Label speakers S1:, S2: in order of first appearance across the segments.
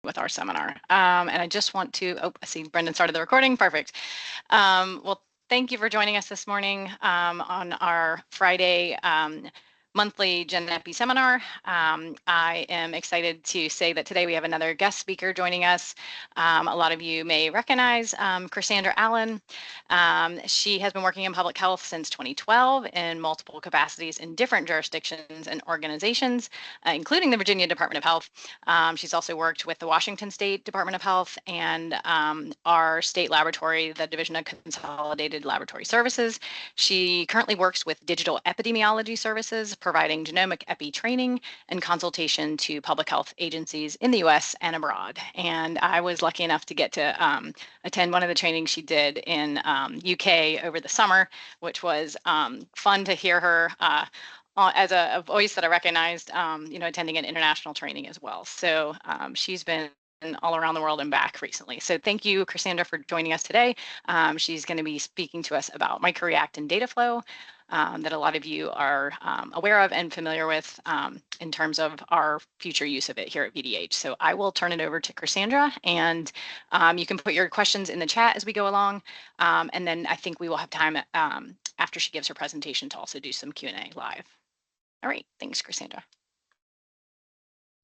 S1: with our seminar. And I just want to, I see Brendan started the recording, perfect. Well, thank you for joining us this morning on our Friday monthly GenEpi seminar. I am excited to say that today we have another guest speaker joining us. A lot of you may recognize Krisandra Allen. She has been working in public health since 2012 in multiple capacities in different jurisdictions and organizations, including the Virginia Department of Health. She's also worked with the Washington State Department of Health and our state laboratory, the Division of Consolidated Laboratory Services. She currently works with Digital Epidemiology Services, providing genomic epi training and consultation to public health agencies in the US and abroad. And I was lucky enough to get to attend one of the trainings she did in UK over the summer, which was fun to hear her as a voice that I recognized, attending an international training as well. So she's been all around the world and back recently. So thank you, Krisandra, for joining us today. She's going to be speaking to us about microreact and data flow that a lot of you are aware of and familiar with in terms of our future use of it here at VDH. So I will turn it over to Krisandra, and you can put your questions in the chat as we go along. And then I think we will have time after she gives her presentation to also do some Q&A live. All right, thanks, Krisandra.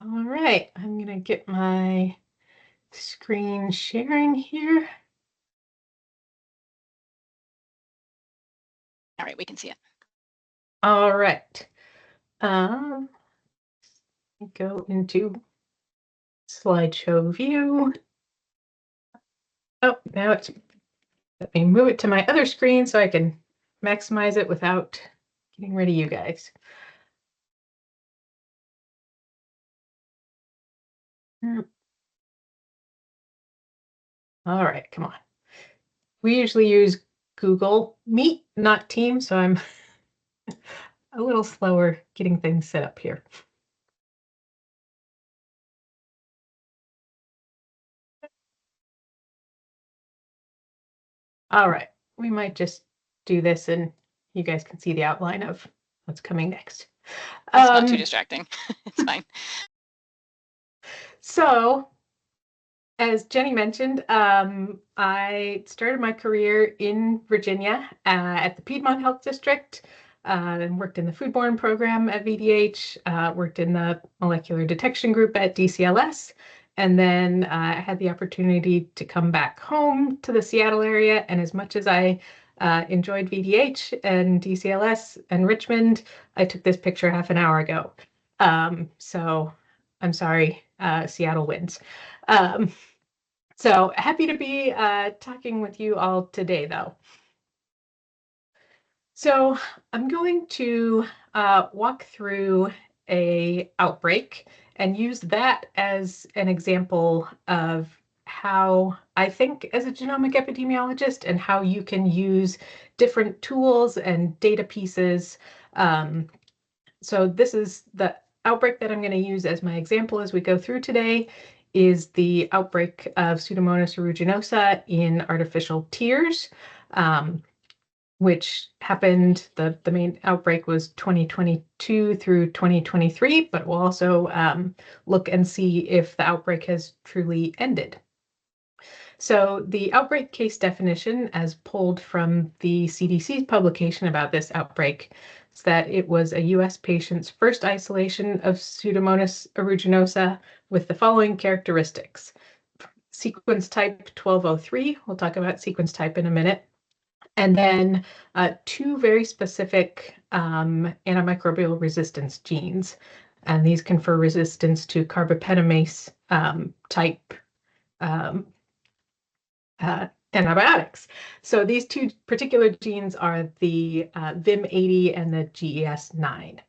S2: All right, I'm going to get my screen sharing here.
S1: All right, we can see it.
S2: All right. Go into slideshow view. Oh, now it's, let me move it to my other screen so I can maximize it without getting rid of you guys. All right, come on. We usually use Google Meet, not Teams, so I'm a little slower getting things set up here. All right, we might just do this and you guys can see the outline of what's coming next.
S1: It's not too distracting. It's fine.
S2: So, as Jenny mentioned, I started my career in Virginia at the Piedmont Health District and worked in the foodborne program at VDH, worked in the molecular detection group at DCLS, and then I had the opportunity to come back home to the Seattle area. And as much as I enjoyed VDH and DCLS and Richmond, I took this picture half an hour ago. So I'm sorry, Seattle wins. So happy to be talking with you all today, though. So I'm going to walk through an outbreak and use that as an example of how I think as a genomic epidemiologist and how you can use different tools and data pieces. So this is the outbreak that I'm going to use as my example as we go through today, is the outbreak of Pseudomonas aeruginosa in artificial tears, which happened, the main outbreak was 2022 through 2023, but we'll also look and see if the outbreak has truly ended. So the outbreak case definition, as pulled from the CDC's publication about this outbreak, is that it was a US patient's first isolation of Pseudomonas aeruginosa with the following characteristics. Sequence type 1203, we'll talk about sequence type in a minute, and then two very specific antimicrobial resistance genes, and these confer resistance to carbapenemase type antibiotics. So these two particular genes are the VIM80 and the GES9.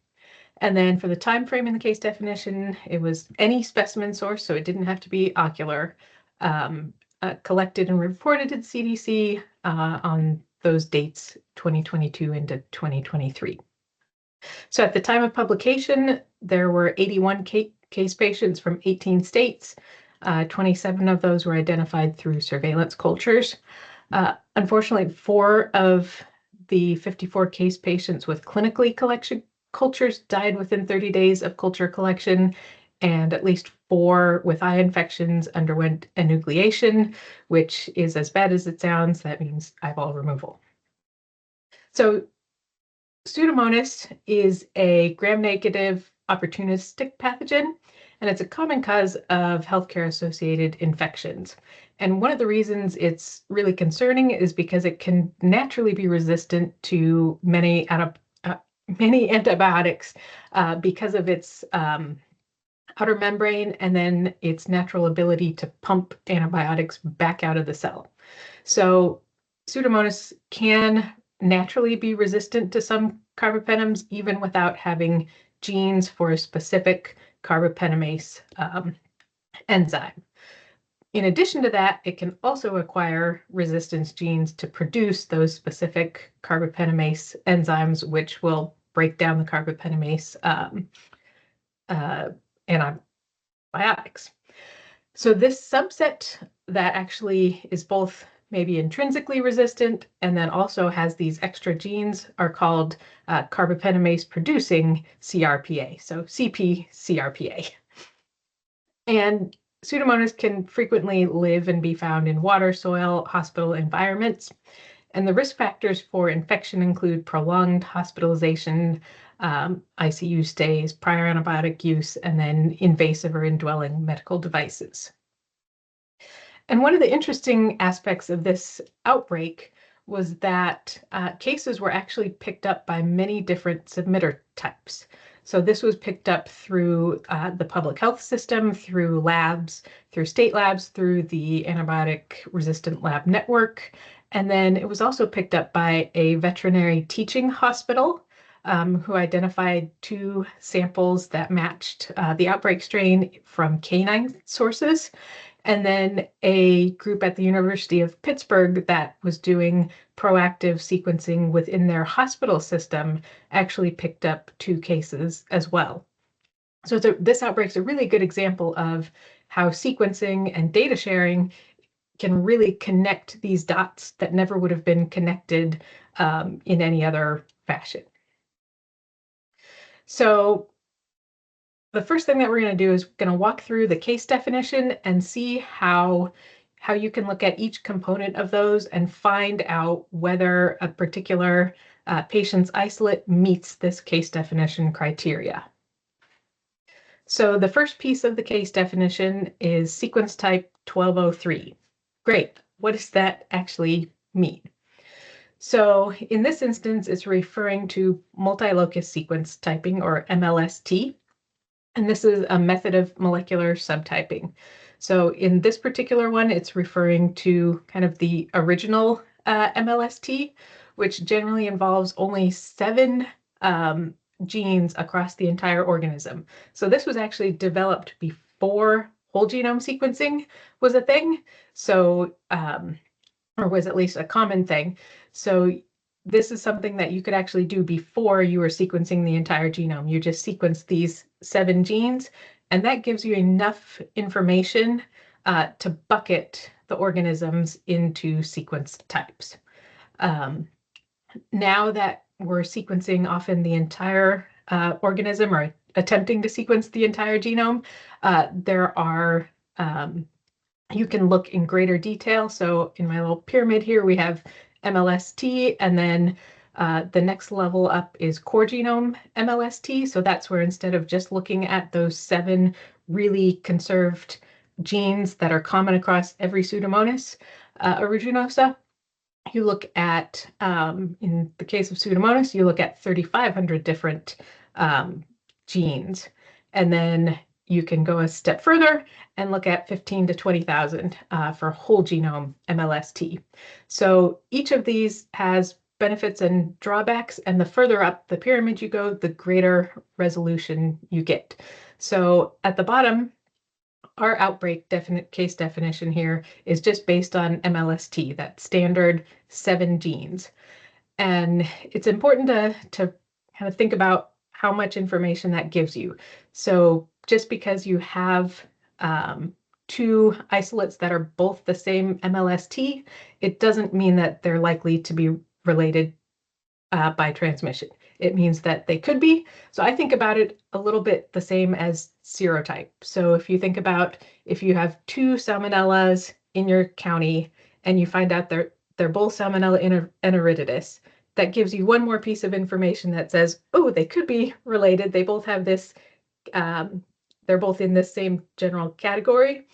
S2: And then for the time frame in the case definition, it was any specimen source, so it didn't have to be ocular, collected and reported to the CDC on those dates, 2022 into 2023. So at the time of publication, there were 81 case patients from 18 states. 27 of those were identified through surveillance cultures. Unfortunately, 4 of the 54 case patients with clinically collection cultures died within 30 days of culture collection, and at least 4 with eye infections underwent enucleation, which is as bad as it sounds. That means eyeball removal. So Pseudomonas is a gram-negative opportunistic pathogen, and it's a common cause of healthcare-associated infections. And one of the reasons it's really concerning is because it can naturally be resistant to many antibiotics because of its outer membrane and then its natural ability to pump antibiotics back out of the cell. So Pseudomonas can naturally be resistant to some carbapenems even without having genes for a specific carbapenemase enzyme. In addition to that, it can also acquire resistance genes to produce those specific carbapenemase enzymes, which will break down the carbapenemase antibiotics. So this subset that actually is both maybe intrinsically resistant and then also has these extra genes are called carbapenemase producing CRPA, so CP-CRPA. And Pseudomonas can frequently live and be found in water, soil, hospital environments. And the risk factors for infection include prolonged hospitalization, ICU stays, prior antibiotic use, and then invasive or indwelling medical devices. And one of the interesting aspects of this outbreak was that cases were actually picked up by many different submitter types. So this was picked up through the public health system, through labs, through state labs, through the antibiotic resistant lab network. And then it was also picked up by a veterinary teaching hospital who identified 2 samples that matched the outbreak strain from canine sources. And then a group at the University of Pittsburgh that was doing proactive sequencing within their hospital system actually picked up 2 cases as well. So this outbreak is a really good example of how sequencing and data sharing can really connect these dots that never would have been connected in any other fashion. So the first thing that we're going to do is going to walk through the case definition and see how you can look at each component of those and find out whether a particular patient's isolate meets this case definition criteria. So the first piece of the case definition is sequence type 1203. Great. What does that actually mean? So in this instance, it's referring to multi-locus sequence typing, or MLST. And this is a method of molecular subtyping. So in this particular one, it's referring to kind of the original MLST, which generally involves only 7 genes across the entire organism. So this was actually developed before whole genome sequencing was a thing. So, or was at least a common thing. So this is something that you could actually do before you were sequencing the entire genome. You just sequence these 7 genes, and that gives you enough information to bucket the organisms into sequence types. Now that we're sequencing often the entire organism, or attempting to sequence the entire genome, there are you can look in greater detail. So in my little pyramid here, we have MLST, and then the next level up is core genome MLST. So that's where, instead of just looking at those 7 really conserved genes that are common across every Pseudomonas aeruginosa, you look at, in the case of Pseudomonas, you look at 3,500 different genes. And then you can go a step further and look at 15 to 20,000 for whole genome MLST. So each of these has benefits and drawbacks, and the further up the pyramid you go, the greater resolution you get. So at the bottom, our outbreak case definition here is just based on MLST, that standard 7 genes. And it's important to kind of think about how much information that gives you. So just because you have 2 isolates that are both the same MLST, it doesn't mean that they're likely to be related by transmission. it means that they could be. So I think about it a little bit the same as serotype. So if you think about if you have 2 salmonellas in your county and you find out they're both Salmonella enteritidis, that gives you one more piece of information that says, oh, they could be related. They both have this, they're both in this same general category,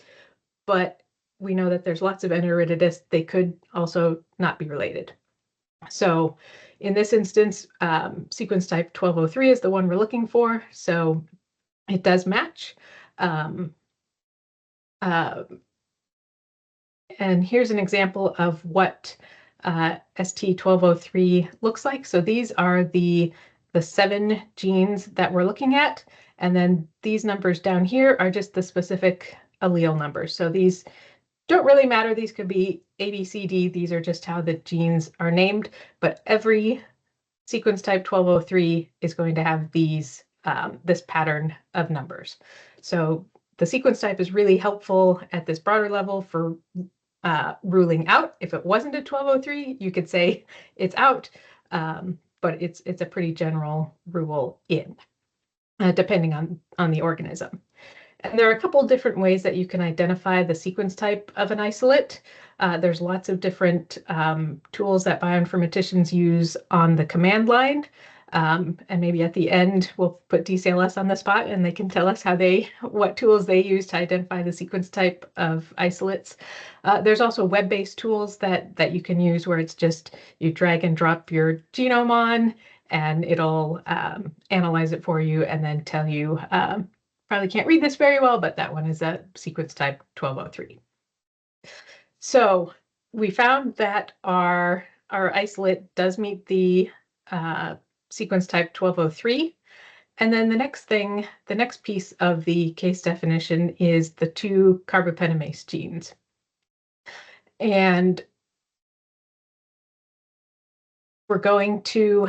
S2: but we know that there's lots of enteritidis. They could also not be related. So in this instance, sequence type 1203 is the one we're looking for. So it does match. And here's an example of what ST1203 looks like. So these are the 7 genes that we're looking at. And then these numbers down here are just the specific allele numbers. So these don't really matter. These could be A, B, C, D. These are just how the genes are named. But every sequence type 1203 is going to have these this pattern of numbers. So the sequence type is really helpful at this broader level for ruling out. If it wasn't a 1203, you could say it's out, but it's a pretty general rule in, depending on the organism. And there are a couple different ways that you can identify the sequence type of an isolate. There's lots of different tools that bioinformaticians use on the command line. And maybe at the end, we'll put DCLS on the spot and they can tell us what tools they use to identify the sequence type of isolates. There's also web-based tools that you can use where it's just you drag and drop your genome on and it'll analyze it for you and then tell you, probably can't read this very well, but that one is a sequence type 1203. So we found that our isolate does meet the sequence type 1203. And then the next piece of the case definition is the 2 carbapenemase genes. And we're going to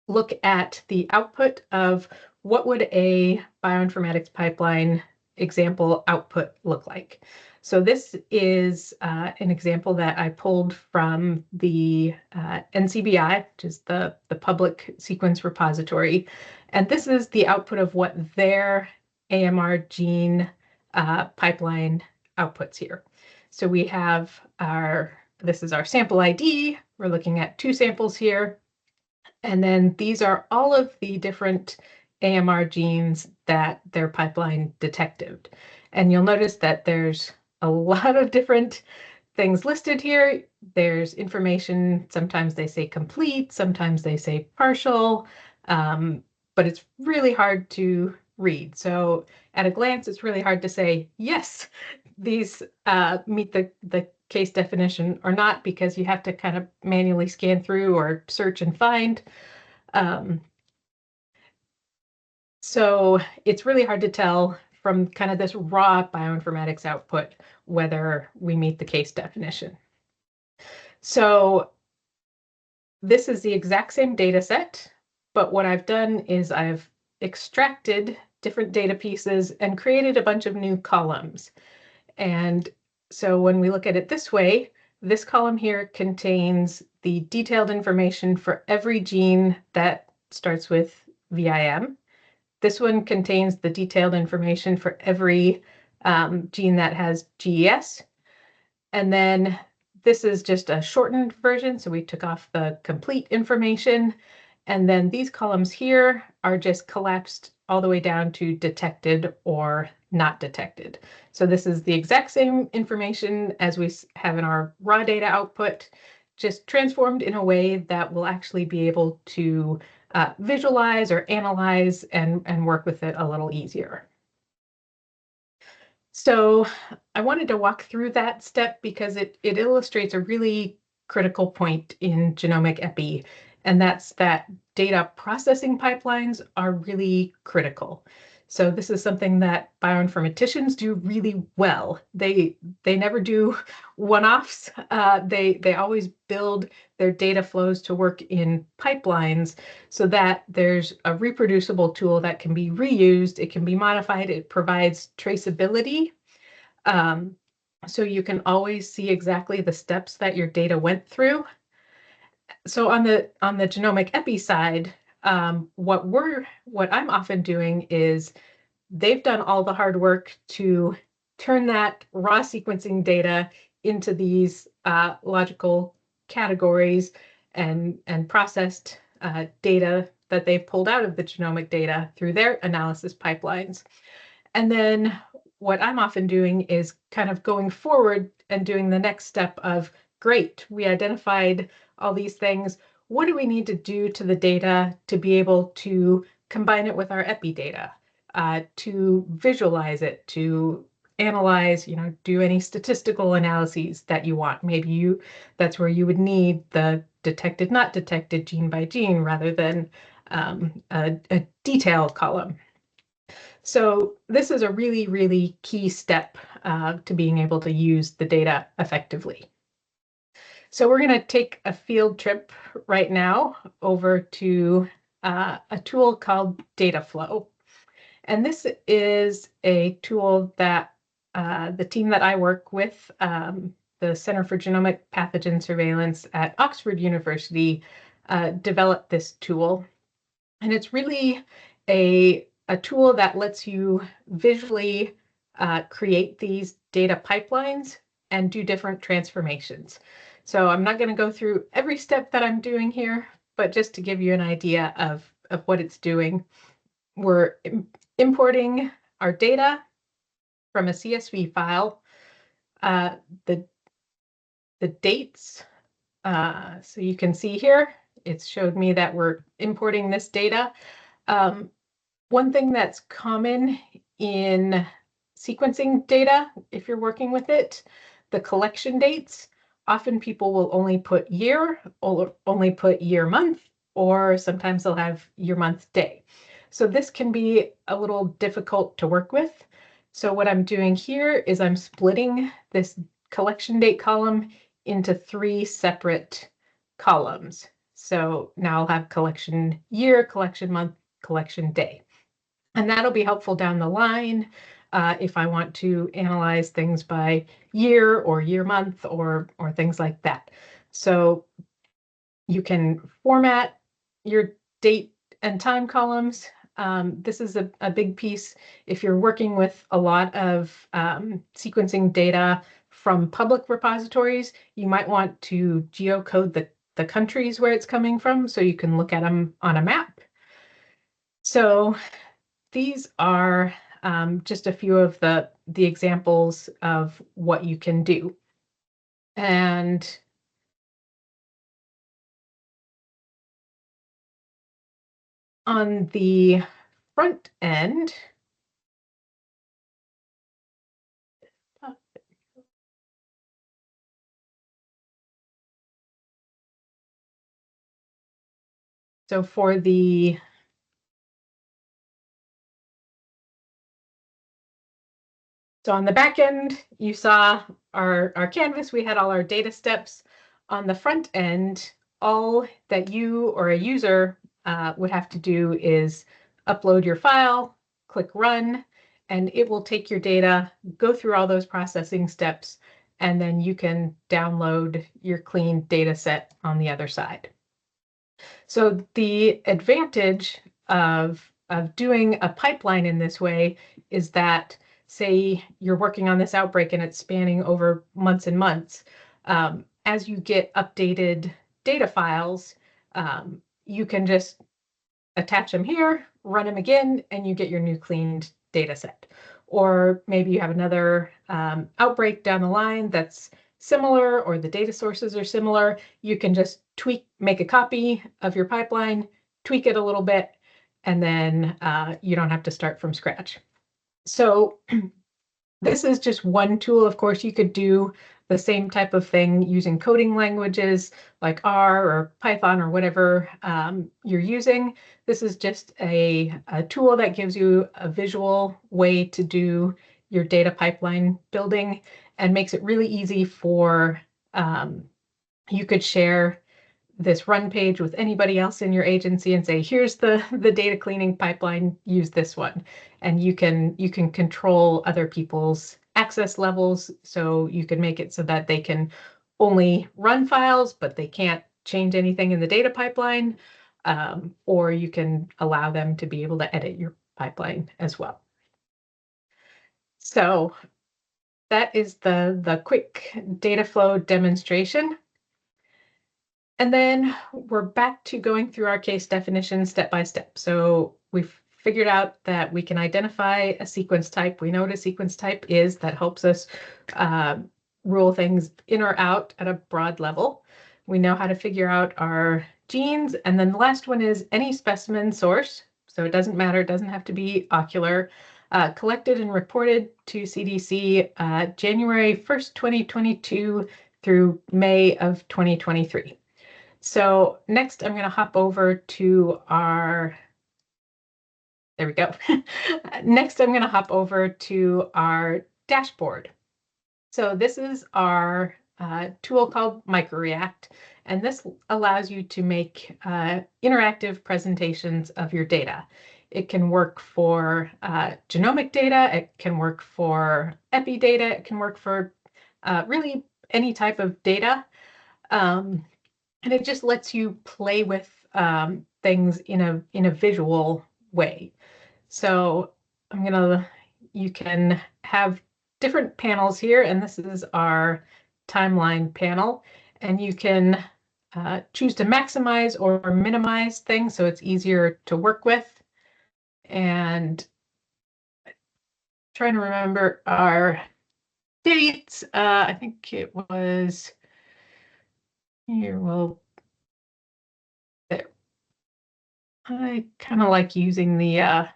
S2: look at the output of what would a bioinformatics pipeline example output look like. So this is an example that I pulled from the NCBI, which is the public sequence repository. And this is the output of what their AMR gene pipeline outputs here. So we have this is our sample ID. We're looking at 2 samples here. And then these are all of the different AMR genes that their pipeline detected. And you'll notice that there's a lot of different things listed here. There's information, sometimes they say complete, sometimes they say partial, but it's really hard to read. So at a glance, it's really hard to say, yes, these meet the case definition or not, because you have to kind of manually scan through or search and find. So it's really hard to tell from kind of this raw bioinformatics output whether we meet the case definition. So this is the exact same data set, but what I've done is I've extracted different data pieces and created a bunch of new columns. And so when we look at it this way, this column here contains the detailed information for every gene that starts with VIM. This one contains the detailed information for every gene that has GES. And then this is just a shortened version, so we took off the complete information. And then these columns here are just collapsed all the way down to detected or not detected. So this is the exact same information as we have in our raw data output, just transformed in a way that will actually be able to visualize or analyze and work with it a little easier. So I wanted to walk through that step because it illustrates a really critical point in genomic epi, and that's that data processing pipelines are really critical. So this is something that bioinformaticians do really well. They never do one-offs. They always build their data flows to work in pipelines so that there's a reproducible tool that can be reused, it can be modified, it provides traceability. So you can always see exactly the steps that your data went through. So on the genomic epi side, what I'm often doing is they've done all the hard work to turn that raw sequencing data into these logical categories and processed data that they've pulled out of the genomic data through their analysis pipelines. And then what I'm often doing is kind of going forward and doing the next step of, great, we identified all these things. What do we need to do to the data to be able to combine it with our epi data, to visualize it, to analyze, do any statistical analyses that you want. Maybe that's where you would need the detected, not detected gene by gene rather than a detail column. So this is a really, really key step to being able to use the data effectively. So we're going to take a field trip right now over to a tool called Dataflow. And this is a tool that the team that I work with, the Center for Genomic Pathogen Surveillance at Oxford University, developed this tool. And it's really a tool that lets you visually create these data pipelines and do different transformations. So I'm not going to go through every step that I'm doing here, but just to give you an idea of what it's doing, we're importing our data from a CSV file, the dates. So you can see here, it's showed me that we're importing this data. One thing that's common in sequencing data, if you're working with it, the collection dates, often people will only put year, or only put year month, or sometimes they'll have year month day. So this can be a little difficult to work with. So what I'm doing here is I'm splitting this collection date column into 3 separate columns. So now I'll have collection year, collection month, collection day. And that'll be helpful down the line if I want to analyze things by year or year month or things like that. So you can format your date and time columns. This is a big piece if you're working with a lot of sequencing data from public repositories. You might want to geocode the countries where it's coming from so you can look at them on a map. So these are just a few of the examples of what you can do. And on the front end, so for the So on the back end, you saw our canvas. We had all our data steps. On the front end, all that you or a user would have to do is upload your file, click run, and it will take your data, go through all those processing steps, and then you can download your clean data set on the other side. So the advantage of doing a pipeline in this way is that, say you're working on this outbreak and it's spanning over months and months, as you get updated data files, you can just attach them here, run them again, and you get your new cleaned data set. Or maybe you have another outbreak down the line that's similar, or the data sources are similar. You can just make a copy of your pipeline, tweak it a little bit, and then you don't have to start from scratch. So this is just one tool. Of course, you could do the same type of thing using coding languages like R or Python or whatever you're using. This is just a tool that gives you a visual way to do your data pipeline building and makes it really easy for, you could share this run page with anybody else in your agency and say, here's the data cleaning pipeline, use this one. And you can control other people's access levels. So you can make it so that they can only run files, but they can't change anything in the data pipeline, or you can allow them to be able to edit your pipeline as well. So that is the quick data flow demonstration. And then we're back to going through our case definition step by step. So we've figured out that we can identify a sequence type. We know what a sequence type is. That helps us rule things in or out at a broad level. We know how to figure out our genes. And then the last one is any specimen source. So it doesn't matter. It doesn't have to be ocular. Collected and reported to CDC January 1st, 2022 through May of 2023. So next I'm going to hop over to our, there we go. Next I'm going to hop over to our dashboard. So this is our tool called MicroReact, and this allows you to make interactive presentations of your data. It can work for genomic data, it can work for epi data, it can work for really any type of data. And it just lets you play with things in a visual way. So you can have different panels here, and this is our timeline panel, and you can choose to maximize or minimize things so it's easier to work with. And trying to remember our dates, I think it was here. Well, there. I kind of like using the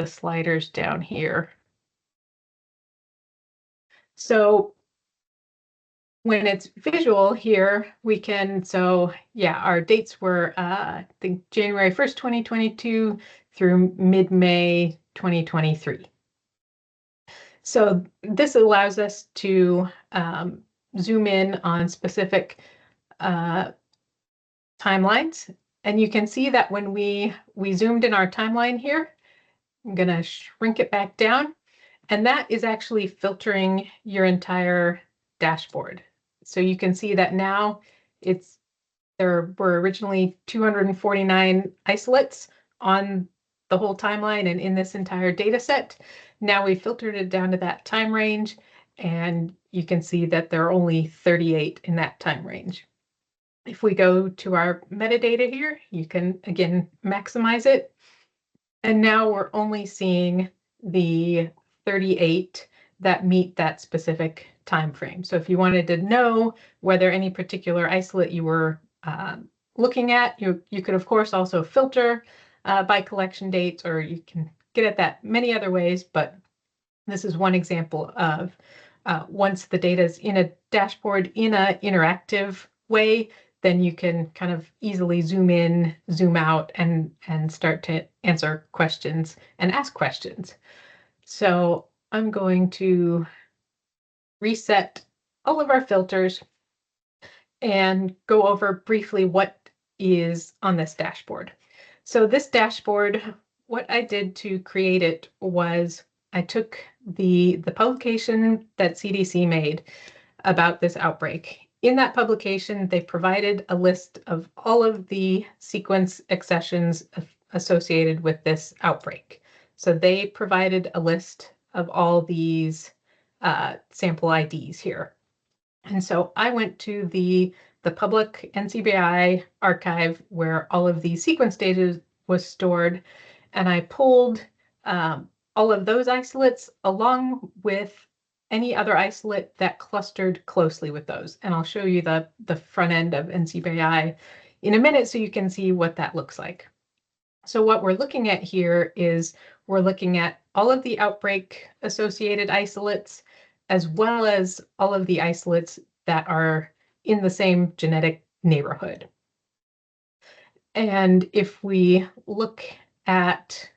S2: sliders down here. So when it's visual here, we can, so yeah, our dates were, I think January 1st, 2022 through mid-May 2023. So this allows us to zoom in on specific timelines. And you can see that when we zoomed in our timeline here, I'm going to shrink it back down. And that is actually filtering your entire dashboard. So you can see that now there were originally 249 isolates on the whole timeline and in this entire data set. Now we filtered it down to that time range, and you can see that there are only 38 in that time range. If we go to our metadata here, you can again maximize it. And now we're only seeing the 38 that meet that specific time frame. So if you wanted to know whether any particular isolate you were looking at, you could of course also filter by collection dates, or you can get at that many other ways, but this is one example of once the data is in a dashboard in an interactive way, then you can kind of easily zoom in, zoom out, and start to answer questions and ask questions. So I'm going to reset all of our filters and go over briefly what is on this dashboard. So this dashboard, what I did to create it was I took the publication that CDC made about this outbreak. In that publication, they provided a list of all of the sequence accessions associated with this outbreak. So they provided a list of all these sample IDs here. And so I went to the public NCBI archive where all of the sequence data was stored, and I pulled all of those isolates along with any other isolate that clustered closely with those. And I'll show you the front end of NCBI in a minute so you can see what that looks like. So what we're looking at here is we're looking at all of the outbreak associated isolates, as well as all of the isolates that are in the same genetic neighborhood. And if we look at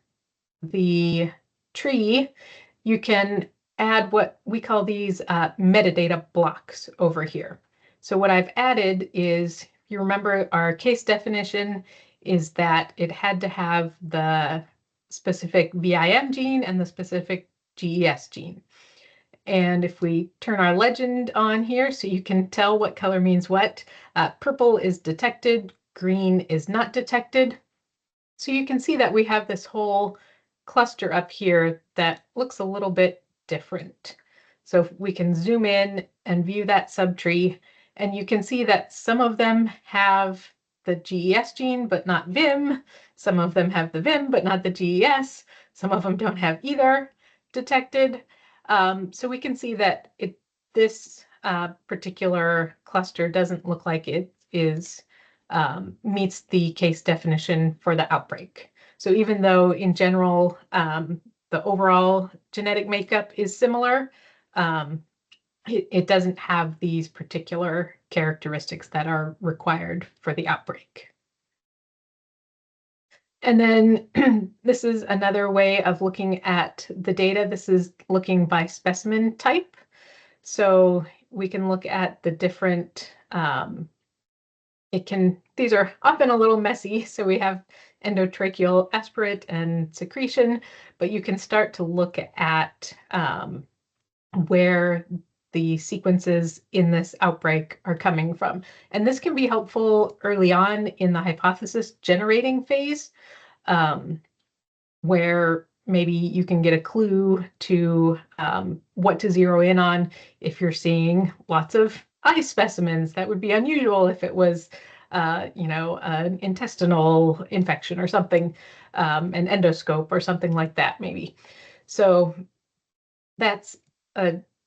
S2: the tree, you can add what we call these metadata blocks over here. So what I've added is, if you remember, our case definition is that it had to have the specific VIM gene and the specific GES gene. And if we turn our legend on here so you can tell what color means what, purple is detected, green is not detected. So you can see that we have this whole cluster up here that looks a little bit different. So we can zoom in and view that subtree, and you can see that some of them have the GES gene, but not VIM. Some of them have the VIM, but not the GES. Some of them don't have either detected. So we can see that this particular cluster doesn't look like it is meets the case definition for the outbreak. So even though in general the overall genetic makeup is similar, it doesn't have these particular characteristics that are required for the outbreak. And then this is another way of looking at the data. This is looking by specimen type. So we can look at the different, these are often a little messy. So we have endotracheal aspirate and secretion, but you can start to look at where the sequences in this outbreak are coming from. And this can be helpful early on in the hypothesis generating phase, where maybe you can get a clue to what to zero in on if you're seeing lots of eye specimens. That would be unusual if it was, an intestinal infection or something, an endoscope or something like that, maybe. So that's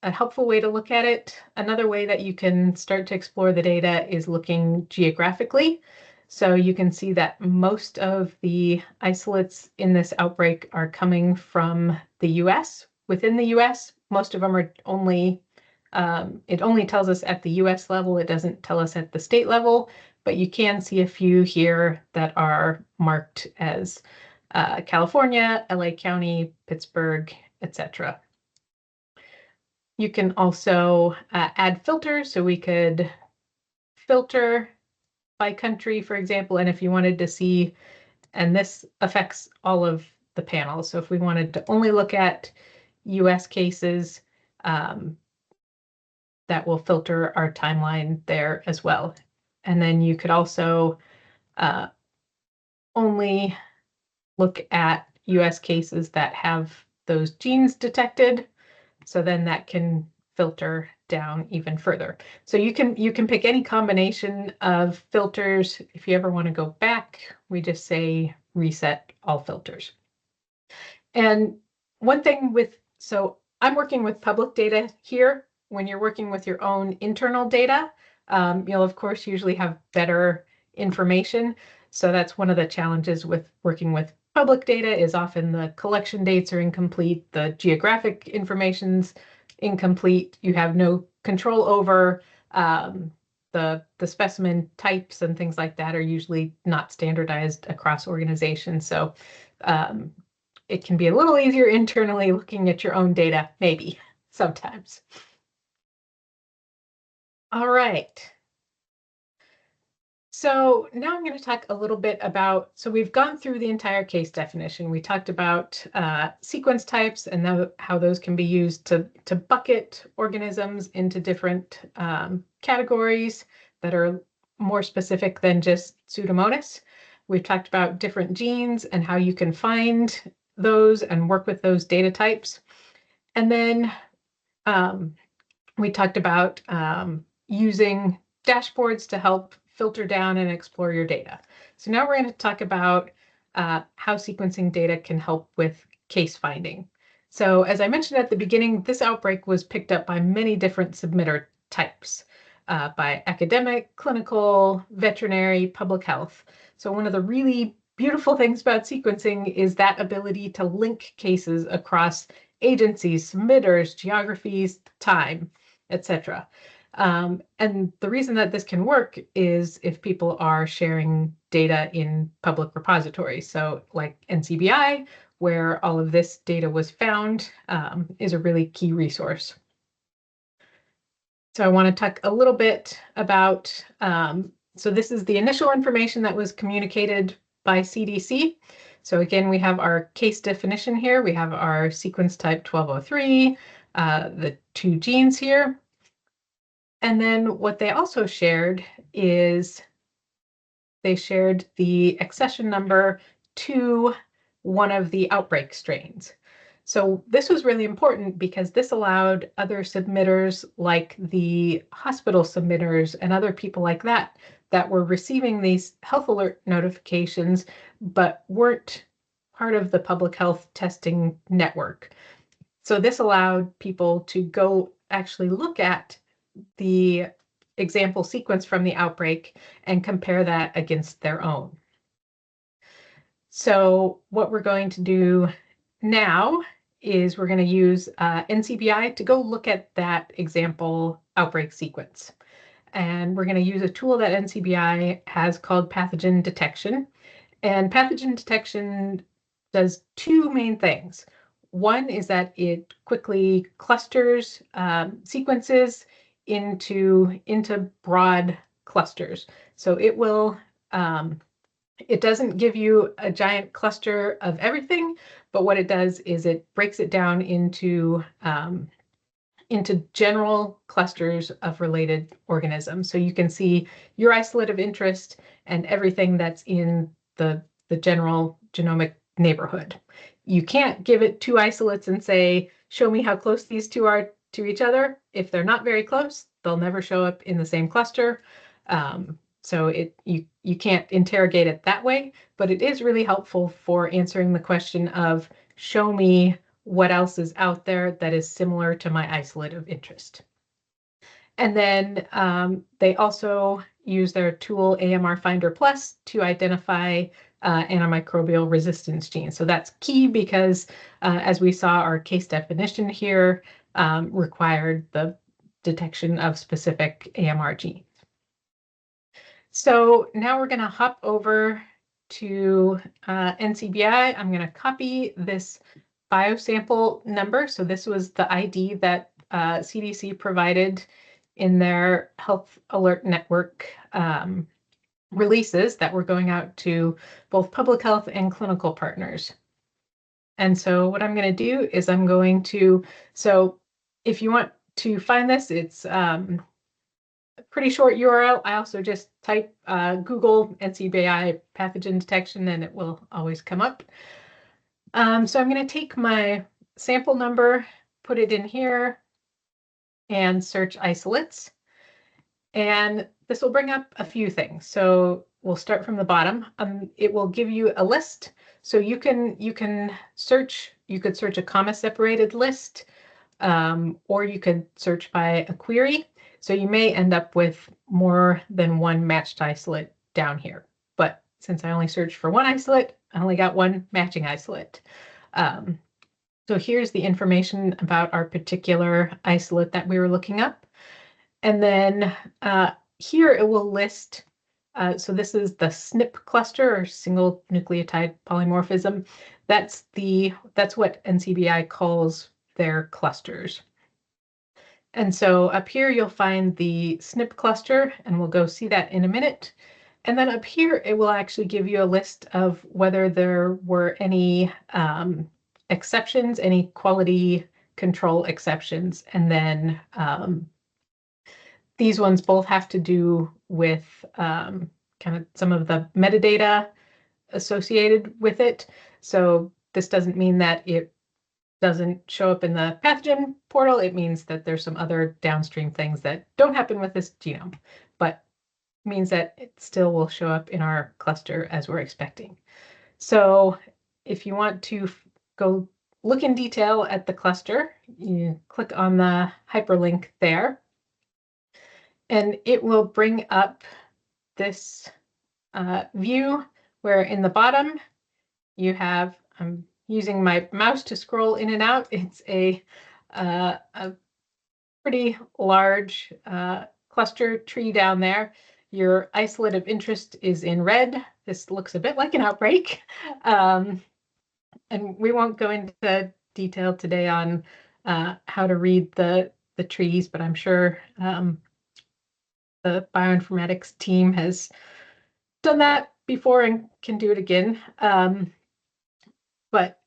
S2: a helpful way to look at it. Another way that you can start to explore the data is looking geographically. So you can see that most of the isolates in this outbreak are coming from the US. Within the US, most of them are only, it only tells us at the US level, it doesn't tell us at the state level, but you can see a few here that are marked as California, LA County, Pittsburgh, etc. You can also add filters, so we could filter by country, for example, and if you wanted to see, and this affects all of the panels, so if we wanted to only look at US cases, that will filter our timeline there as well. And then you could also only look at US cases that have those genes detected. So then that can filter down even further. So you can pick any combination of filters. If you ever want to go back, we just say reset all filters. And one thing so I'm working with public data here. When you're working with your own internal data, you'll of course usually have better information. So that's one of the challenges with working with public data is often the collection dates are incomplete, the geographic information's incomplete, you have no control over the specimen types and things like that are usually not standardized across organizations. So it can be a little easier internally looking at your own data, maybe, sometimes. All right. So now I'm going to talk a little bit about, so we've gone through the entire case definition. We talked about sequence types and how those can be used to bucket organisms into different categories that are more specific than just Pseudomonas. We've talked about different genes and how you can find those and work with those data types. And then we talked about using dashboards to help filter down and explore your data. So now we're going to talk about how sequencing data can help with case finding. So as I mentioned at the beginning, this outbreak was picked up by many different submitter types, by academic, clinical, veterinary, public health. So one of the really beautiful things about sequencing is that ability to link cases across agencies, submitters, geographies, time, etc. And the reason that this can work is if people are sharing data in public repositories. So like NCBI, where all of this data was found, is a really key resource. So I want to talk a little bit about, so this is the initial information that was communicated by CDC. So again, we have our case definition here. We have our sequence type 1203, the two genes here. And then what they also shared is they shared the accession number to one of the outbreak strains. So this was really important because this allowed other submitters like the hospital submitters and other people like that were receiving these health alert notifications but weren't part of the public health testing network. So this allowed people to go actually look at the example sequence from the outbreak and compare that against their own. So what we're going to do now is we're going to use NCBI to go look at that example outbreak sequence. And we're going to use a tool that NCBI has called pathogen detection. And pathogen detection does two main things. One is that it quickly clusters sequences into broad clusters. So it will it doesn't give you a giant cluster of everything, but what it does is it breaks it down into general clusters of related organisms. So you can see your isolate of interest and everything that's in the general genomic neighborhood. You can't give it two isolates and say, show me how close these two are to each other. If they're not very close, they'll never show up in the same cluster. So you can't interrogate it that way, but it is really helpful for answering the question of, show me what else is out there that is similar to my isolate of interest. And then they also use their tool AMR Finder Plus to identify antimicrobial resistance genes. So that's key because as we saw, our case definition here required the detection of specific AMR genes. So now we're going to hop over to NCBI. I'm going to copy this biosample number. So this was the ID that CDC provided in their Health Alert Network releases that were going out to both public health and clinical partners. And so what I'm going to do is I'm going to, so if you want to find this, it's pretty short URL. I also just type Google NCBI pathogen detection and it will always come up. So I'm going to take my sample number, put it in here, and search isolates. And this will bring up a few things. So we'll start from the bottom. It will give you a list. So you can search. You could search a comma-separated list, or you could search by a query. So you may end up with more than one matched isolate down here. But since I only searched for one isolate, I only got one matching isolate. So here's the information about our particular isolate that we were looking up. And then here it will list, so this is the SNP cluster, or single nucleotide polymorphism. That's what NCBI calls their clusters. And so up here you'll find the SNP cluster, and we'll go see that in a minute. And then up here it will actually give you a list of whether there were any exceptions, any quality control exceptions, and then these ones both have to do with kind of some of the metadata associated with it. So this doesn't mean that it doesn't show up in the pathogen portal. It means that there's some other downstream things that don't happen with this genome, but means that it still will show up in our cluster as we're expecting. So if you want to go look in detail at the cluster, you click on the hyperlink there, and it will bring up this view where in the bottom you have, I'm using my mouse to scroll in and out. It's a pretty large cluster tree down there. Your isolate of interest is in red. This looks a bit like an outbreak. And we won't go into detail today on how to read the trees, but I'm sure the bioinformatics team has done that before and can do it again. But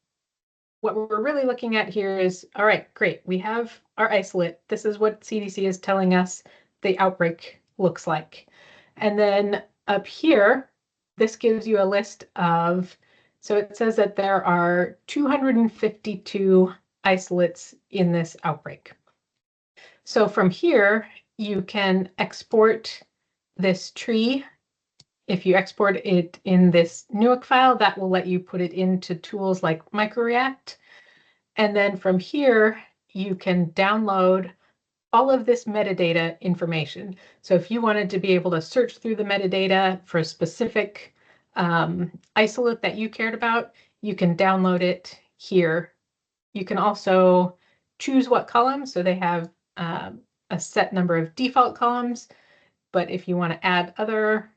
S2: what we're really looking at here is, all right, great, we have our isolate. This is what CDC is telling us the outbreak looks like. And then up here, this gives you a list of, so it says that there are 252 isolates in this outbreak. So from here, you can export this tree. If you export it in this Newick file, that will let you put it into tools like MicroReact. And then from here, you can download all of this metadata information. So if you wanted to be able to search through the metadata for a specific isolate that you cared about, you can download it here. You can also choose what columns. So they have a set number of default columns, but if you want to add other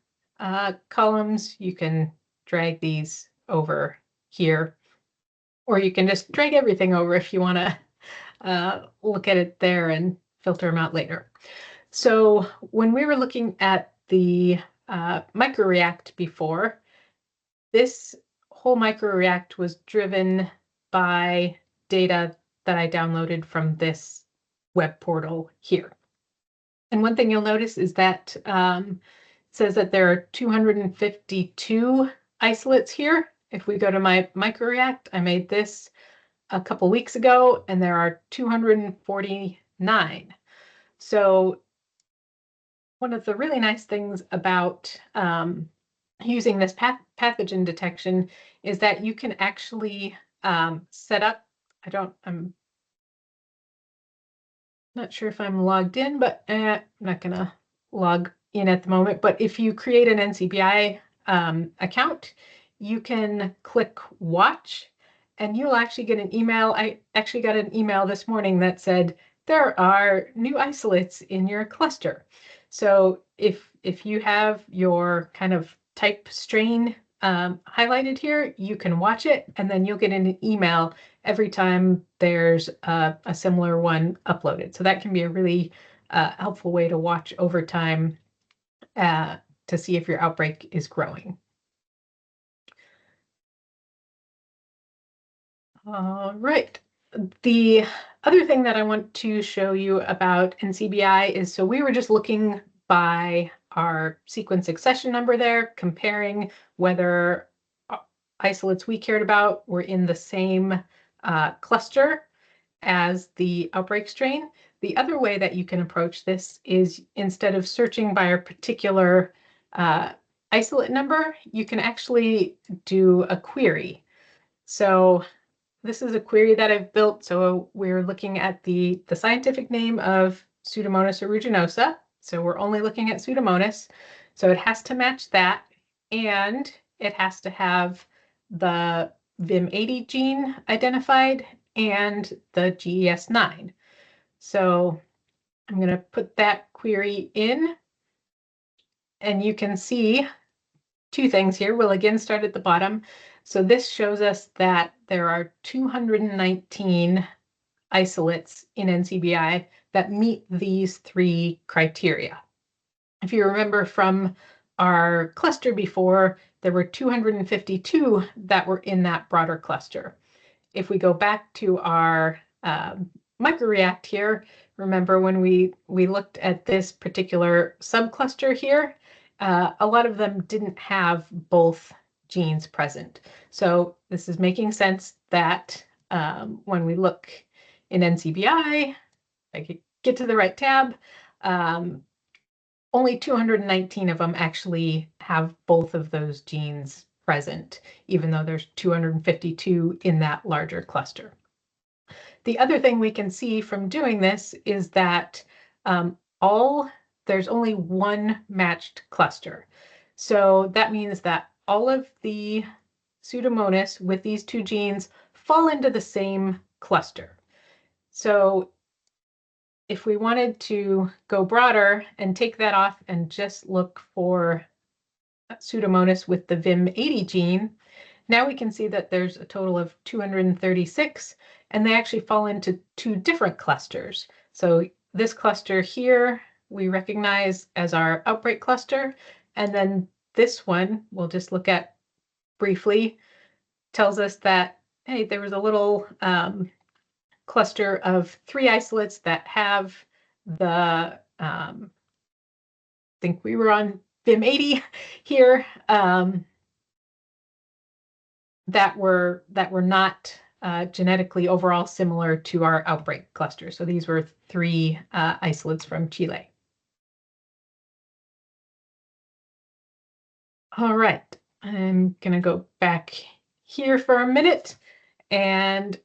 S2: columns, you can drag these over here, or you can just drag everything over if you want to look at it there and filter them out later. So when we were looking at the MicroReact before, this whole MicroReact was driven by data that I downloaded from this web portal here. And one thing you'll notice is that it says that there are 252 isolates here. If we go to my MicroReact, I made this a couple weeks ago, and there are 249. So one of the really nice things about using this pathogen detection is that you can actually set up, I'm not sure if I'm logged in, but I'm not gonna log in at the moment. But if you create an NCBI account, you can click watch and you'll actually get an email. I actually got an email this morning that said, there are new isolates in your cluster. So if you have your kind of type strain highlighted here, you can watch it, and then you'll get an email every time there's a similar one uploaded. So that can be a really helpful way to watch over time to see if your outbreak is growing. All right. The other thing that I want to show you about NCBI is, so we were just looking by our sequence accession number there, comparing whether isolates we cared about were in the same cluster as the outbreak strain. The other way that you can approach this is, instead of searching by a particular isolate number, you can actually do a query. So this is a query that I've built. So we're looking at the scientific name of Pseudomonas aeruginosa. So we're only looking at Pseudomonas. So it has to match that, and it has to have the VIM80 gene identified and the GES9. So I'm going to put that query in, and you can see two things here. We'll again start at the bottom. So this shows us that there are 219 isolates in NCBI that meet these three criteria. If you remember from our cluster before, there were 252 that were in that broader cluster. If we go back to our MicroReact here, remember when we looked at this particular subcluster here, a lot of them didn't have both genes present. So this is making sense that when we look in NCBI, I could get to the right tab, only 219 of them actually have both of those genes present, even though there's 252 in that larger cluster. The other thing we can see from doing this is that there's only one matched cluster. So that means that all of the Pseudomonas with these two genes fall into the same cluster. So if we wanted to go broader and take that off and just look for Pseudomonas with the VIM80 gene, now we can see that there's a total of 236, and they actually fall into two different clusters. So this cluster here, we recognize as our outbreak cluster, and then this one, we'll just look at briefly, tells us that hey, there was a little cluster of 3 isolates that have the, I think we were on BIM80 here, that were not genetically overall similar to our outbreak cluster. So these were 3 isolates from Chile. All right, I'm gonna go back here for a minute, and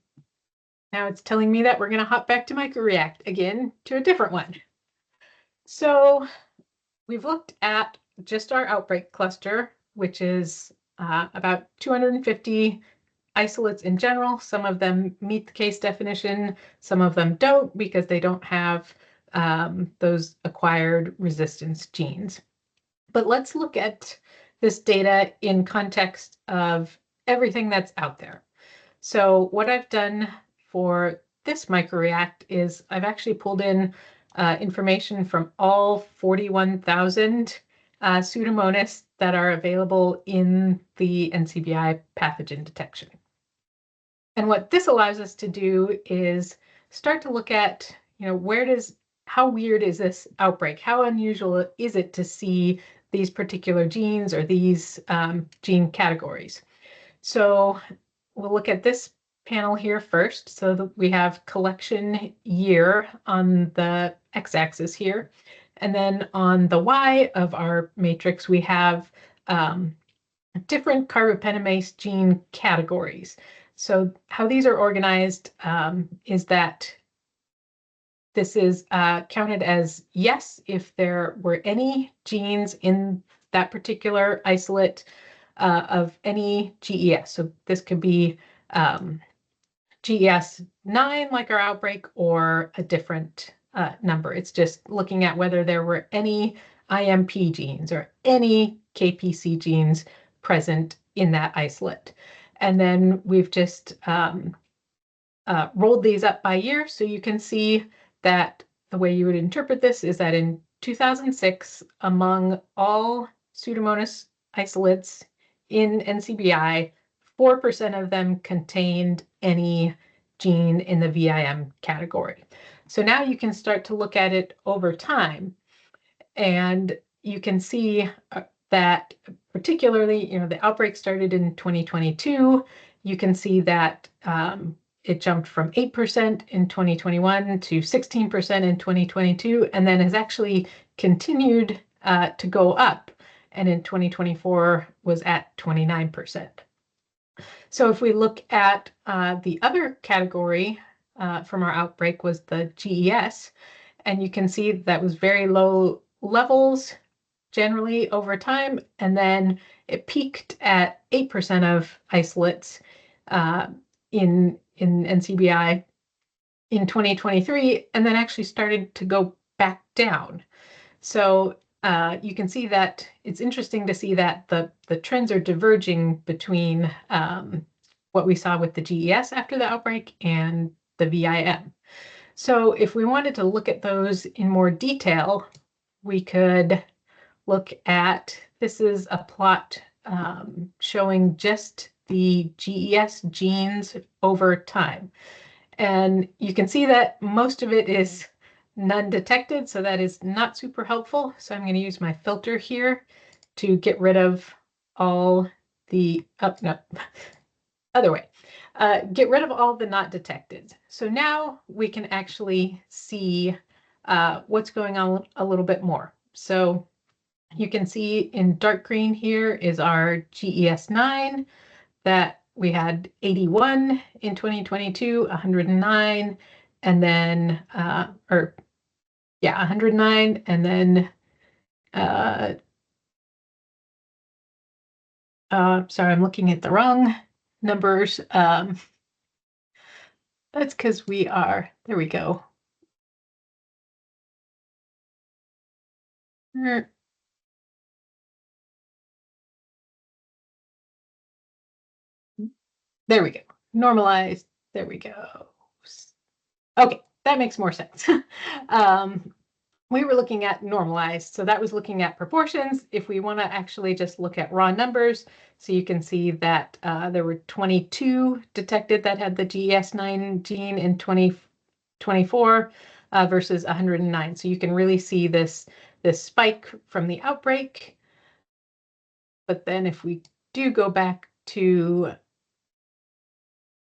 S2: now it's telling me that we're gonna hop back to microreact again to a different one. So we've looked at just our outbreak cluster, which is about 250 isolates in general. Some of them meet the case definition, some of them don't because they don't have those acquired resistance genes. But let's look at this data in context of everything that's out there. So what I've done for this microreact is I've actually pulled in information from all 41,000 Pseudomonas that are available in the NCBI pathogen detection. And what this allows us to do is start to look at, how weird is this outbreak? How unusual is it to see these particular genes or these gene categories? So we'll look at this panel here first. So we have collection year on the x-axis here. And then on the y of our matrix, we have different carbapenemase gene categories. So how these are organized is that this is counted as yes if there were any genes in that particular isolate of any GES. So this could be GES 9 like our outbreak or a different number. It's just looking at whether there were any IMP genes or any KPC genes present in that isolate. And then we've just rolled these up by year. So you can see that the way you would interpret this is that in 2006, among all Pseudomonas isolates in NCBI, 4% of them contained any gene in the VIM category. So now you can start to look at it over time, and you can see that particularly, the outbreak started in 2022. You can see that it jumped from 8% in 2021 to 16% in 2022, and then has actually continued to go up, and in 2024 was at 29%. So if we look at the other category from our outbreak was the GES, and you can see that was very low levels generally over time, and then it peaked at 8% of isolates in NCBI in 2023, and then actually started to go back down. So you can see that it's interesting to see that the trends are diverging between what we saw with the GES after the outbreak and the VIM. So if we wanted to look at those in more detail, we could look at, this is a plot showing just the GES genes over time. And you can see that most of it is none detected, so that is not super helpful. So I'm going to use my filter here to get rid of all the, no, other way. Get rid of all the not detected. So now we can actually see what's going on a little bit more. So you can see in dark green here is our GES9 that we had 81 in 2022, 109, and then, 109, and then, sorry, I'm looking at the wrong numbers. That's because there we go. There we go. Normalized. There we go. Okay, that makes more sense. we were looking at normalized. So that was looking at proportions. If we want to actually just look at raw numbers, so you can see that there were 22 detected that had the GES9 gene in 2024 versus 109. So you can really see this spike from the outbreak. But then if we do go back to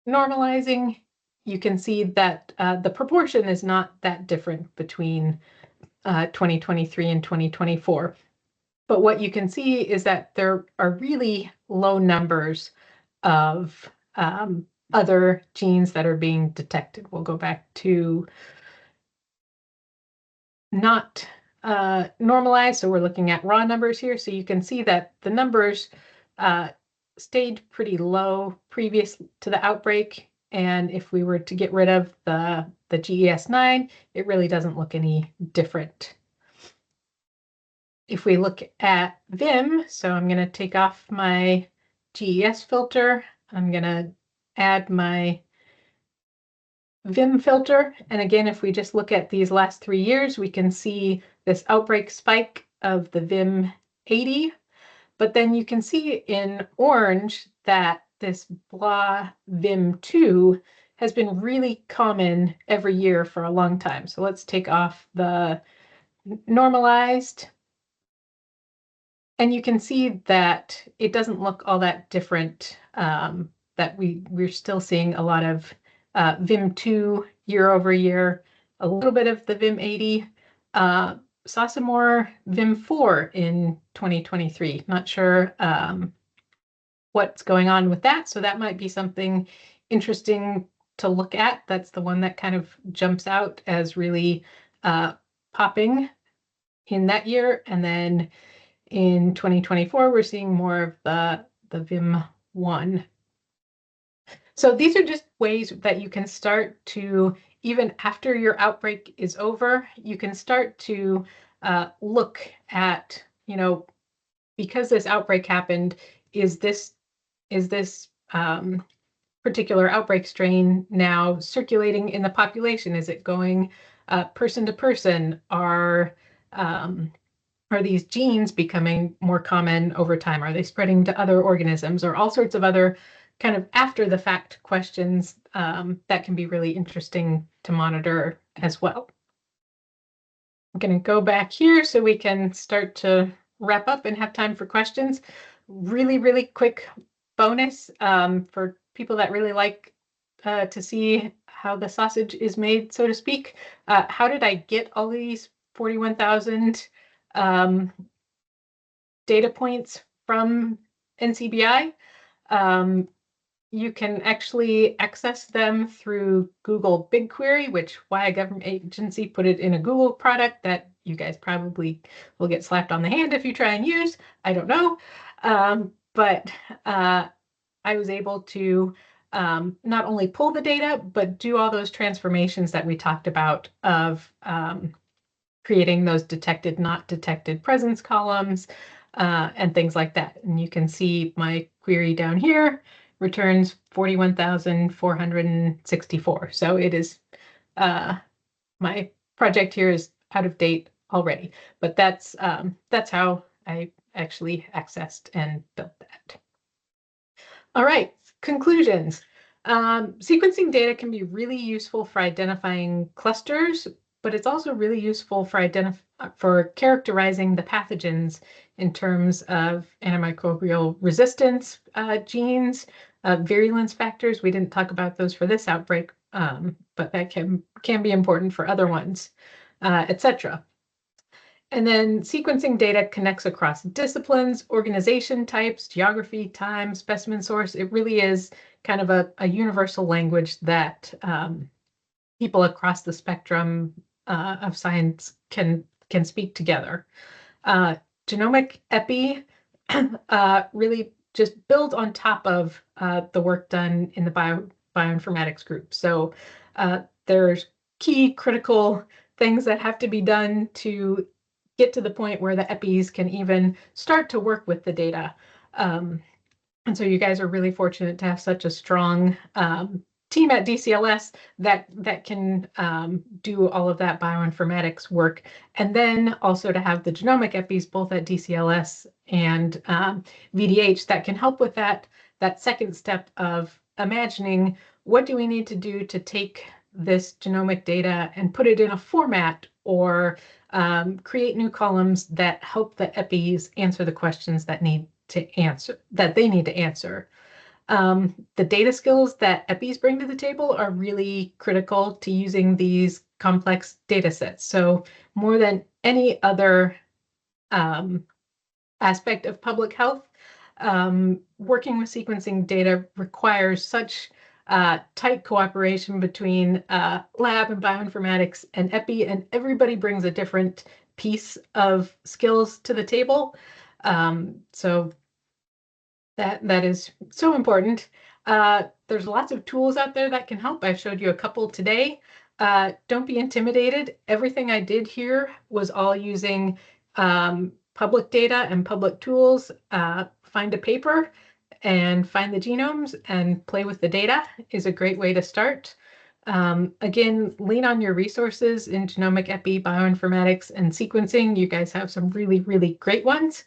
S2: normalizing, you can see that the proportion is not that different between 2023 and 2024. But what you can see is that there are really low numbers of other genes that are being detected. We'll go back to not normalized. So we're looking at raw numbers here. So you can see that the numbers stayed pretty low previous to the outbreak. And if we were to get rid of the GES9, it really doesn't look any different. If we look at Vim, so I'm going to take off my GES filter. I'm going to add my Vim filter. And again, if we just look at these last 3 years, we can see this outbreak spike of the Vim 80. But then you can see in orange that this blah Vim 2 has been really common every year for a long time. So let's take off the normalized. And you can see that it doesn't look all that different, that we're still seeing a lot of Vim 2 year over year, a little bit of the Vim 80, saw some more Vim 4 in 2023. Not sure what's going on with that. So that might be something interesting to look at. That's the one that kind of jumps out as really popping in that year. And then in 2024, we're seeing more of the Vim 1. So these are just ways that you can start to, even after your outbreak is over, you can start to look at, because this outbreak happened, is this particular outbreak strain now circulating in the population? Is it going person to person? Are these genes becoming more common over time? Are they spreading to other organisms, or all sorts of other kind of after the fact questions that can be really interesting to monitor as well. I'm going to go back here so we can start to wrap up and have time for questions. Really, really quick bonus for people that really like to see how the sausage is made, so to speak. How did I get all these 41,000 data points from NCBI? You can actually access them through Google BigQuery, which why a government agency put it in a Google product that you guys probably will get slapped on the hand if you try and use. I don't know. But I was able to not only pull the data, but do all those transformations that we talked about of creating those detected, not detected presence columns and things like that. And you can see my query down here returns 41,464. So it is, my project here is out of date already, but that's how I actually accessed and built that. All right, conclusions. Sequencing data can be really useful for identifying clusters, but it's also really useful for characterizing the pathogens in terms of antimicrobial resistance genes, virulence factors. We didn't talk about those for this outbreak, but that can be important for other ones, etc. And then sequencing data connects across disciplines, organization types, geography, time, specimen source. It really is kind of a universal language that people across the spectrum of science can speak together. Genomic epi really just build on top of the work done in the bioinformatics group. So there's key critical things that have to be done to get to the point where the EPIs can even start to work with the data. And so you guys are really fortunate to have such a strong team at DCLS that can do all of that bioinformatics work, and then also to have the genomic EPIs both at DCLS and VDH that can help with that second step of imagining what do we need to do to take this genomic data and put it in a format or create new columns that help the EPIs answer the questions that they need to answer. The data skills that EPIs bring to the table are really critical to using these complex data sets. So more than any other aspect of public health, working with sequencing data requires such tight cooperation between lab and bioinformatics and EPI, and everybody brings a different piece of skills to the table. So that is so important. There's lots of tools out there that can help. I've showed you a couple today. Don't be intimidated. Everything I did here was all using public data and public tools. Find a paper and find the genomes and play with the data is a great way to start. Again, lean on your resources in genomic epi, bioinformatics, and sequencing. You guys have some really, really great ones.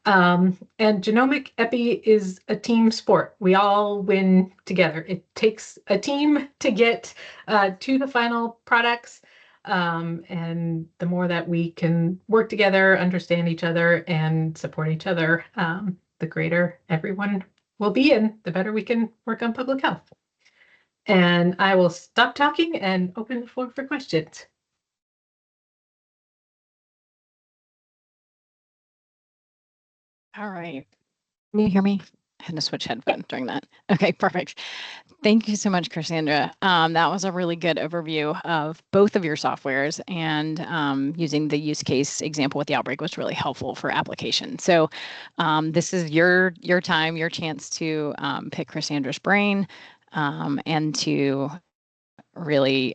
S2: And genomic epi is a team sport. We all win together. It takes a team to get to the final products. And the more that we can work together, understand each other, and support each other, the greater everyone will be, and the better we can work on public health. And I will stop talking and open the floor for questions.
S1: All right. Can you hear me? I had to switch headphones during that. Okay, perfect. Thank you so much, Krisandra. That was a really good overview of both of your softwares, and using the use case example with the outbreak was really helpful for application. So this is your time, your chance to pick Krisandra's brain and to really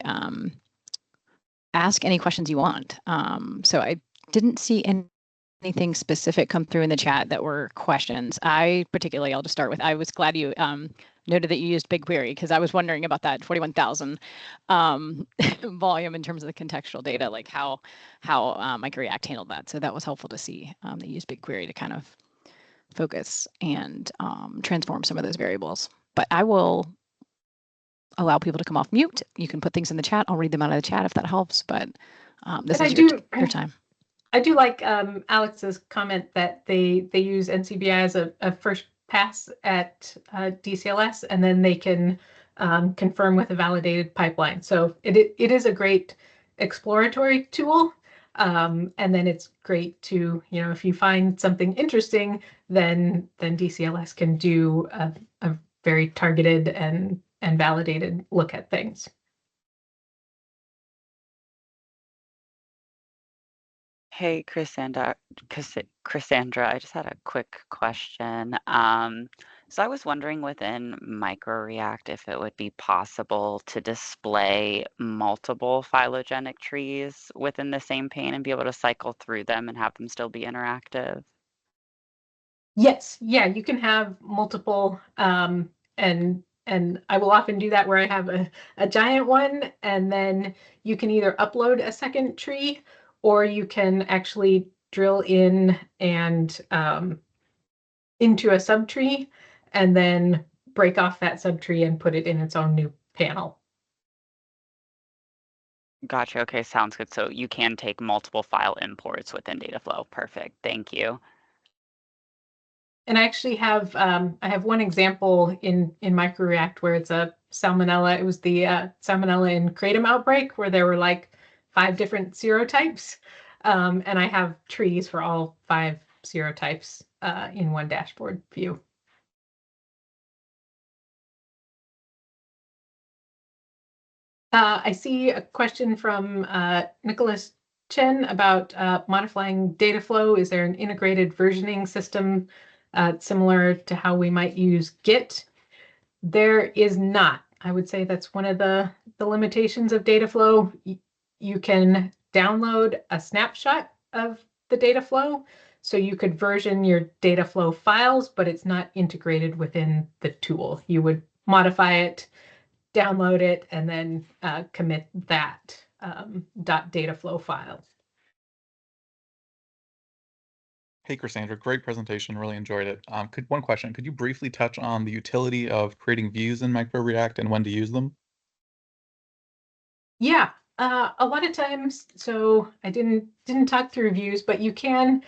S1: ask any questions you want. So I didn't see anything specific come through in the chat that were questions. I'll just start with, I was glad you noted that you used BigQuery, because I was wondering about that 41,000 volume in terms of the contextual data, like how MicroReact handled that. So that was helpful to see they used BigQuery to kind of focus and transform some of those variables. But I will allow people to come off mute. You can put things in the chat. I'll read them out of the chat if that helps, but this is your time.
S2: I do like Alex's comment that they use NCBI as a first pass at DCLS, and then they can confirm with a validated pipeline. So it is a great exploratory tool. And then it's great to, if you find something interesting, then DCLS can do a very targeted and validated look at things.
S3: Hey, Krisandra, I just had a quick question. So I was wondering within MicroReact if it would be possible to display multiple phylogenetic trees within the same pane and be able to cycle through them and have them still be interactive.
S2: Yes, yeah, you can have multiple, and I will often do that where I have a giant one, and then you can either upload a second tree, or you can actually drill in and into a subtree, and then break off that subtree and put it in its own new panel.
S3: Gotcha. Okay, sounds good. So you can take multiple file imports within Dataflow. Perfect. Thank you.
S2: And I actually have I have one example in MicroReact where it's a salmonella. It was the salmonella in kratom outbreak where there were like 5 different serotypes, and I have trees for all 5 serotypes in one dashboard view. I see a question from Nicholas Chen about modifying data flow. Is there an integrated versioning system similar to how we might use Git? There is not. I would say that's one of the limitations of data flow. You can download a snapshot of the data flow, so you could version your data flow files, but it's not integrated within the tool. You would modify it, download it, and then commit that .data flow file.
S4: Hey, Krisandra, great presentation. Really enjoyed it. One question, could you briefly touch on the utility of creating views in MicroReact and when to use them?
S2: Yeah, a lot of times, so I didn't talk through views, but you can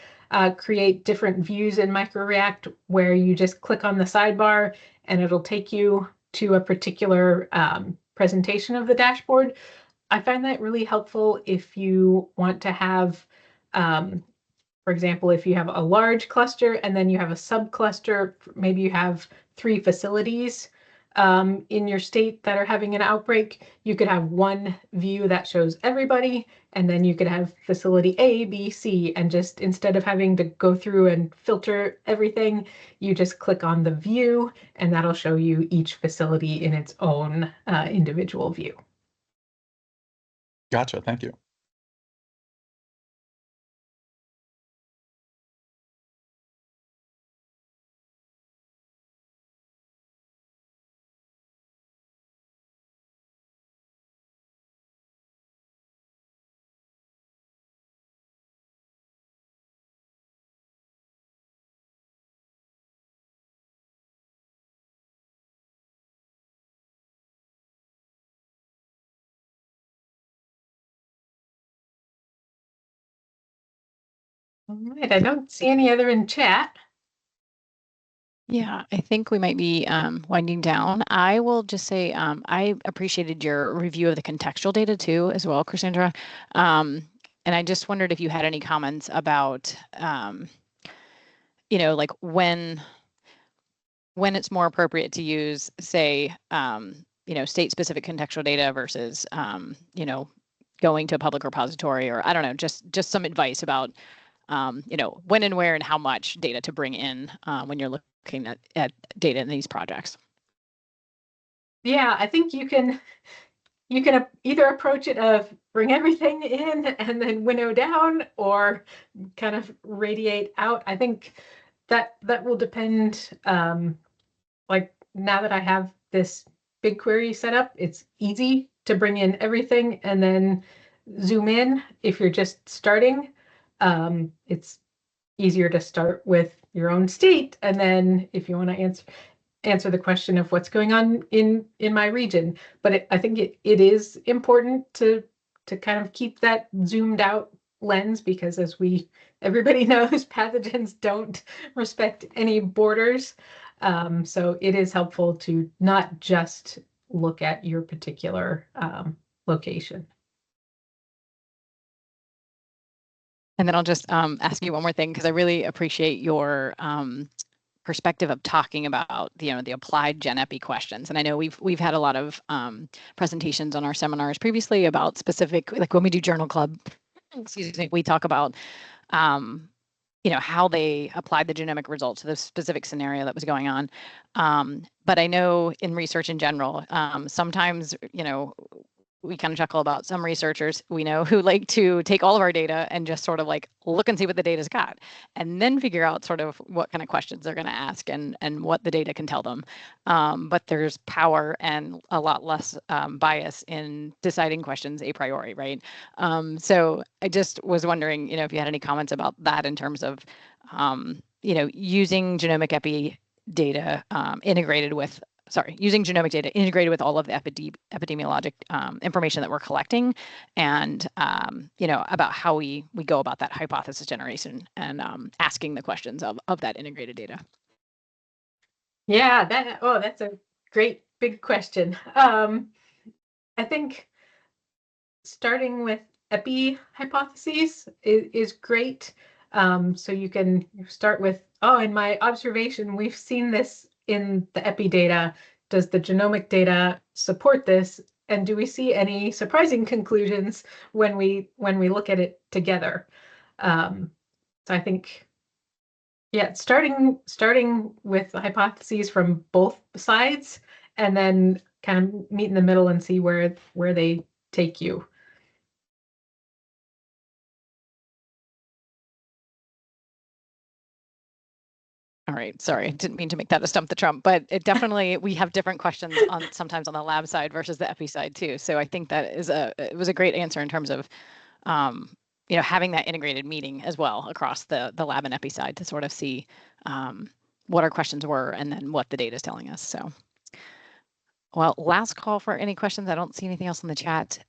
S2: create different views in MicroReact where you just click on the sidebar and it'll take you to a particular presentation of the dashboard. I find that really helpful if you want to have, for example, if you have a large cluster and then you have a subcluster, maybe you have 3 facilities in your state that are having an outbreak, you could have one view that shows everybody, and then you could have facility A, B, C, and just instead of having to go through and filter everything, you just click on the view, and that'll show you each facility in its own individual view.
S4: Gotcha, thank you.
S2: All right, I don't see any other in chat.
S1: Yeah, I think we might be winding down. I will just say I appreciated your review of the contextual data too, as well, Krisandra. And I just wondered if you had any comments about, like when it's more appropriate to use, say, state-specific contextual data versus, going to a public repository, or I don't know, just some advice about, when and where and how much data to bring in when you're looking at data in these projects.
S2: Yeah, I think you can either approach it of bring everything in and then winnow down, or kind of radiate out. I think that will depend. Like now that I have this BigQuery set up, it's easy to bring in everything and then zoom in. If you're just starting, it's easier to start with your own state, and then if you want to answer the question of what's going on in my region. But I think it is important to kind of keep that zoomed out lens, because as everybody knows, pathogens don't respect any borders. So it is helpful to not just look at your particular location.
S1: And then I'll just ask you one more thing, because I really appreciate your perspective of talking about the applied GenEpi questions. And I know we've had a lot of presentations on our seminars previously about specific, like when we do Journal Club, excuse me, we talk about how they applied the genomic results to the specific scenario that was going on. But I know in research in general, sometimes, we kind of chuckle about some researchers we know who like to take all of our data and just sort of like look and see what the data's got, and then figure out sort of what kind of questions they're going to ask and what the data can tell them. But there's power and a lot less bias in deciding questions a priori, right? So I just was wondering, if you had any comments about that in terms of, using genomic epi data using genomic data integrated with all of the epidemiologic information that we're collecting, and about how we go about that hypothesis generation and asking the questions of that integrated data.
S2: Yeah, that's a great big question. I think starting with epi hypotheses is great. So you can start with, in my observation, we've seen this in the epi data. Does the genomic data support this? And do we see any surprising conclusions when we look at it together? So I think, yeah, starting with hypotheses from both sides, and then kind of meet in the middle and see where they take you.
S1: All right, sorry, didn't mean to make that a stump the Trump, but it definitely, we have different questions on sometimes on the lab side versus the epi side too. So I think that it was a great answer in terms of, having that integrated meeting as well across the lab and epi side to sort of see what our questions were and then what the data is telling us. So, well, last call for any questions. I don't see anything else in the chat.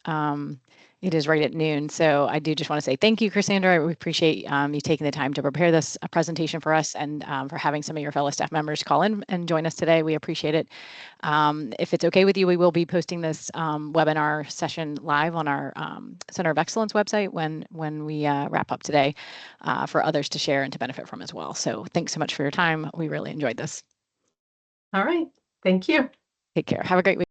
S1: It is right at noon. So I do just want to say thank you, Krisandra. We appreciate you taking the time to prepare this presentation for us and for having some of your fellow staff members call in and join us today. We appreciate it. If it's okay with you, we will be posting this webinar session live on our Center of Excellence website when we wrap up today for others to share and to benefit from as well. So thanks so much for your time. We really enjoyed this.
S2: All right. Thank you.
S1: Take care. Have a great week.